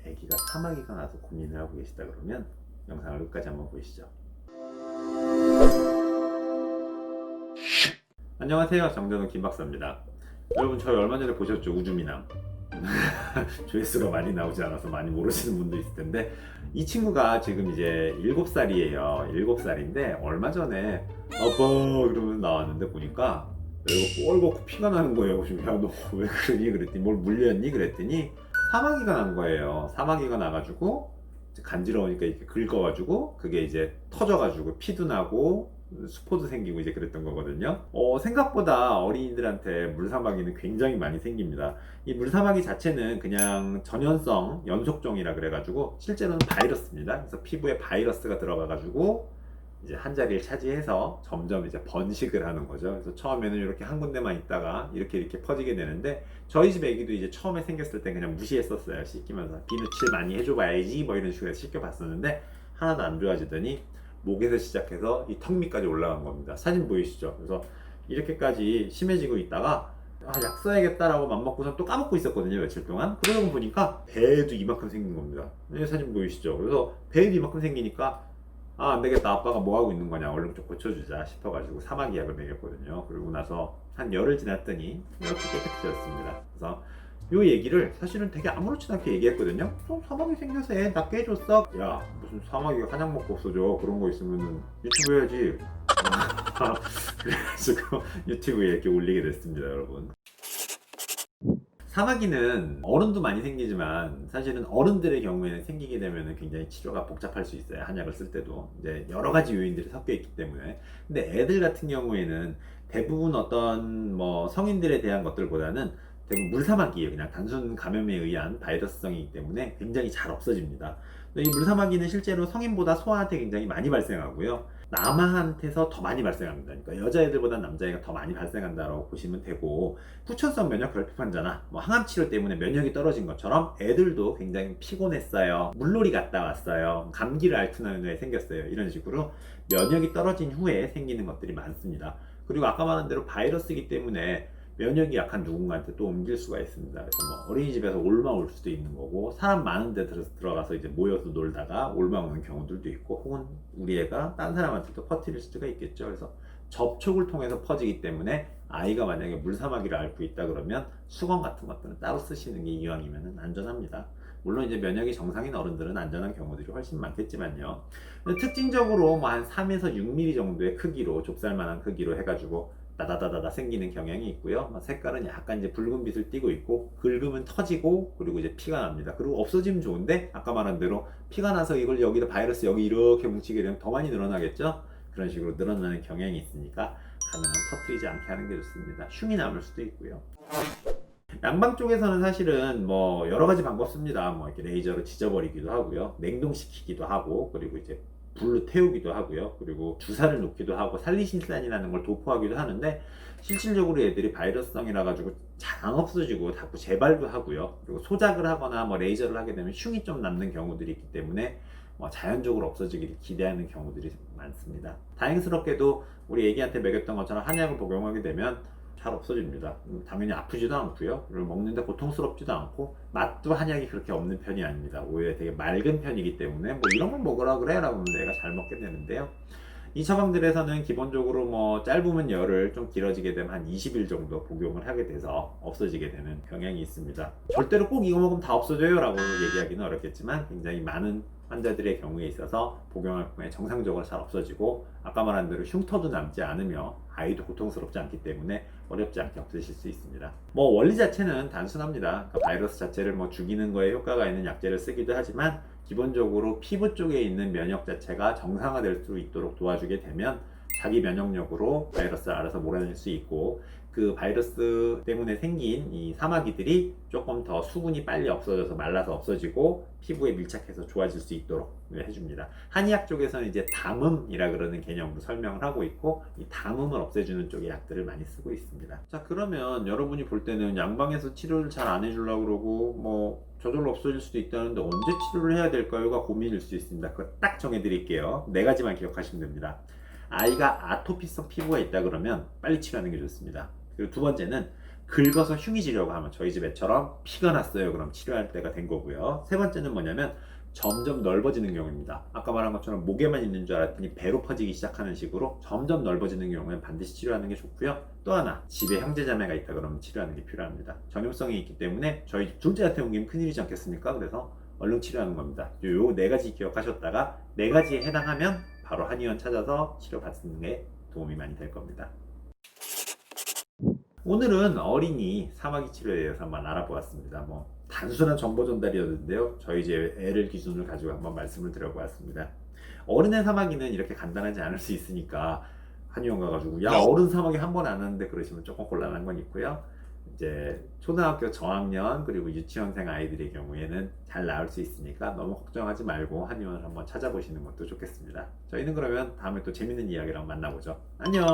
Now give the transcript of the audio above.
아기가 사마귀가 나서 고민을 하고 계시다 그러면 영상을 끝까지 한번 보시죠. 안녕하세요, 정전우 김박사입니다. 여러분, 저희 얼마 전에 보셨죠? 우주미남. 조회수가 많이 나오지 않아서 많이 모르시는 분도 있을 텐데, 이 친구가 지금 이제 7살이에요. 7살인데 얼마 전에 아빠 그러면서 나왔는데 보니까 이거 뻘겋고 피가 나는 거예요. 그래서 야, 너 왜 그러니? 그랬더니 뭘 물렸니? 그랬더니 사마귀가 난 거예요. 사마귀가 나가지고 간지러우니까 이렇게 긁어가지고 그게 이제 터져가지고 피도 나고 수포도 생기고 이제 그랬던 거거든요. 생각보다 어린이들한테 물사마귀는 굉장히 많이 생깁니다. 이 물사마귀 자체는 그냥 전염성 연속종이라 그래가지고 실제로는 바이러스입니다. 그래서 피부에 바이러스가 들어가가지고 이제 한 자리를 차지해서 점점 이제 번식을 하는 거죠. 그래서 처음에는 이렇게 한 군데만 있다가 이렇게 퍼지게 되는데, 저희 집 애기도 이제 처음에 생겼을 때 그냥 무시했었어요. 씻기면서 비누칠 많이 해줘봐야지 뭐 이런 식으로 해서 씻겨봤었는데 하나도 안 좋아지더니 목에서 시작해서 이 턱 밑까지 올라간 겁니다. 사진 보이시죠? 그래서 이렇게까지 심해지고 있다가 약 써야겠다라고 맘먹고선 또 까먹고 있었거든요, 며칠 동안. 그러고 보니까 배에도 이만큼 생긴 겁니다. 사진 보이시죠? 그래서 배에도 이만큼 생기니까 안 되겠다, 아빠가 뭐 하고 있는 거냐, 얼른 좀 고쳐주자 싶어가지고 사마귀 약을 먹였거든요. 그러고 나서 한 열흘 지났더니 이렇게 깨끗해졌습니다. 그래서 요 얘기를 사실은 되게 아무렇지도 않게 얘기했거든요. 사마귀 생겨서 애 낫게 해줬어. 야, 무슨 사마귀가 한약 먹고 없어져. 그런 거 있으면은 유튜브 해야지. 그래가지고 유튜브에 이렇게 올리게 됐습니다, 여러분. 사마귀는 어른도 많이 생기지만 사실은 어른들의 경우에는 생기게 되면 굉장히 치료가 복잡할 수 있어요. 한약을 쓸 때도 이제 여러 가지 요인들이 섞여 있기 때문에. 근데 애들 같은 경우에는 대부분 어떤 뭐 성인들에 대한 것들보다는 대부분 물사마귀예요. 그냥 단순 감염에 의한 바이러스성이기 때문에 굉장히 잘 없어집니다. 이 물사마귀는 실제로 성인보다 소아한테 굉장히 많이 발생하고요. 남아한테서 더 많이 발생합니다. 그러니까 여자애들보다 남자애가 더 많이 발생한다고 보시면 되고, 후천성 면역 결핍 환자나 뭐 항암 치료 때문에 면역이 떨어진 것처럼 애들도 굉장히 피곤했어요, 물놀이 갔다 왔어요, 감기를 앓는 애 생겼어요, 이런 식으로 면역이 떨어진 후에 생기는 것들이 많습니다. 그리고 아까 말한 대로 바이러스이기 때문에 면역이 약한 누군가한테 또 옮길 수가 있습니다. 그래서 뭐 어린이집에서 올마 올 수도 있는 거고, 사람 많은 데 들어가서 이제 모여서 놀다가 올마 오는 경우들도 있고, 혹은 우리 애가 딴 사람한테도 퍼뜨릴 수가 있겠죠. 그래서 접촉을 통해서 퍼지기 때문에 아이가 만약에 물사마귀를 앓고 있다 그러면 수건 같은 것들은 따로 쓰시는 게 이왕이면 안전합니다. 물론 이제 면역이 정상인 어른들은 안전한 경우들이 훨씬 많겠지만요. 특징적으로 뭐 한 3에서 6mm 정도의 크기로, 좁쌀만한 크기로 해가지고 다다다다다 생기는 경향이 있고요. 색깔은 약간 이제 붉은 빛을 띠고 있고, 긁으면 터지고, 그리고 이제 피가 납니다. 그리고 없어지면 좋은데 아까 말한 대로 피가 나서 이걸 여기다 바이러스 여기 이렇게 뭉치게 되면 더 많이 늘어나겠죠. 그런 식으로 늘어나는 경향이 있으니까 가능하면 터뜨리지 않게 하는 게 좋습니다. 흉이 남을 수도 있고요. 양방 쪽에서는 사실은 뭐 여러 가지 방법 씁니다. 뭐 이렇게 레이저로 지져버리기도 하고요, 냉동시키기도 하고, 그리고 이제 불로 태우기도 하고요, 그리고 주사를 놓기도 하고 살리신산이라는 걸 도포하기도 하는데, 실질적으로 애들이 바이러스성이라 가지고 잘 안 없어지고 자꾸 재발도 하고요. 그리고 소작을 하거나 뭐 레이저를 하게 되면 흉이 좀 남는 경우들이 있기 때문에 자연적으로 없어지기를 기대하는 경우들이 많습니다. 다행스럽게도 우리 애기한테 먹였던 것처럼 한약을 복용하게 되면 잘 없어집니다. 당연히 아프지도 않고요, 그리고 먹는데 고통스럽지도 않고, 맛도 한약이 그렇게 없는 편이 아닙니다. 오히려 되게 맑은 편이기 때문에 뭐 이런 걸 먹으라 그래 라고 하면 애가 잘 먹게 되는데요. 이 처방들에서는 기본적으로 뭐 짧으면 열흘, 좀 길어지게 되면 한 20일 정도 복용을 하게 돼서 없어지게 되는 경향이 있습니다. 절대로 꼭 이거 먹으면 다 없어져요 라고 얘기하기는 어렵겠지만, 굉장히 많은 환자들의 경우에 있어서 복용할 후에 정상적으로 잘 없어지고, 아까 말한 대로 흉터도 남지 않으며 아이도 고통스럽지 않기 때문에 어렵지 않게 없애실 수 있습니다. 뭐 원리 자체는 단순합니다. 그러니까 바이러스 자체를 뭐 죽이는 거에 효과가 있는 약제를 쓰기도 하지만, 기본적으로 피부 쪽에 있는 면역 자체가 정상화될 수 있도록 도와주게 되면 자기 면역력으로 바이러스를 알아서 몰아낼 수 있고, 그 바이러스 때문에 생긴 이 사마귀들이 조금 더 수분이 빨리 없어져서 말라서 없어지고 피부에 밀착해서 좋아질 수 있도록 해줍니다. 한의학 쪽에서는 이제 담음이라 그러는 개념으로 설명을 하고 있고, 이 담음을 없애주는 쪽의 약들을 많이 쓰고 있습니다. 자, 그러면 여러분이 볼 때는 양방에서 치료를 잘 안 해주려고 그러고 뭐 저절로 없어질 수도 있다는데 언제 치료를 해야 될까요가 고민일 수 있습니다. 그거 딱 정해드릴게요. 4가지만 기억하시면 됩니다. 아이가 아토피성 피부가 있다 그러면 빨리 치료하는 게 좋습니다. 그리고 두 번째는 긁어서 흉이지려고 하면 저희 집 애처럼 피가 났어요. 그럼 치료할 때가 된 거고요. 세 번째는 뭐냐면 점점 넓어지는 경우입니다. 아까 말한 것처럼 목에만 있는 줄 알았더니 배로 퍼지기 시작하는 식으로 점점 넓어지는 경우엔 반드시 치료하는 게 좋고요. 또 하나, 집에 형제자매가 있다 그러면 치료하는 게 필요합니다. 전염성이 있기 때문에 저희 집 둘째한테 옮기면 큰일이지 않겠습니까? 그래서 얼른 치료하는 겁니다. 요 네 가지 기억하셨다가 네 가지에 해당하면 바로 한의원 찾아서 치료받는 게 도움이 많이 될 겁니다. 오늘은 어린이 사마귀 치료에 대해서 한번 알아보았습니다. 뭐 단순한 정보 전달이었는데요. 저희 집 애를 기준으로 가지고 한번 말씀을 드려보았습니다. 어른의 사마귀는 이렇게 간단하지 않을 수 있으니까 한의원 가가지고 야 어른 사마귀 한 번 안 하는데 그러시면 조금 곤란한 건 있고요. 이제 초등학교 저학년 그리고 유치원생 아이들의 경우에는 잘 나을 수 있으니까 너무 걱정하지 말고 한의원을 한번 찾아보시는 것도 좋겠습니다. 저희는 그러면 다음에 또 재밌는 이야기랑 만나보죠. 안녕.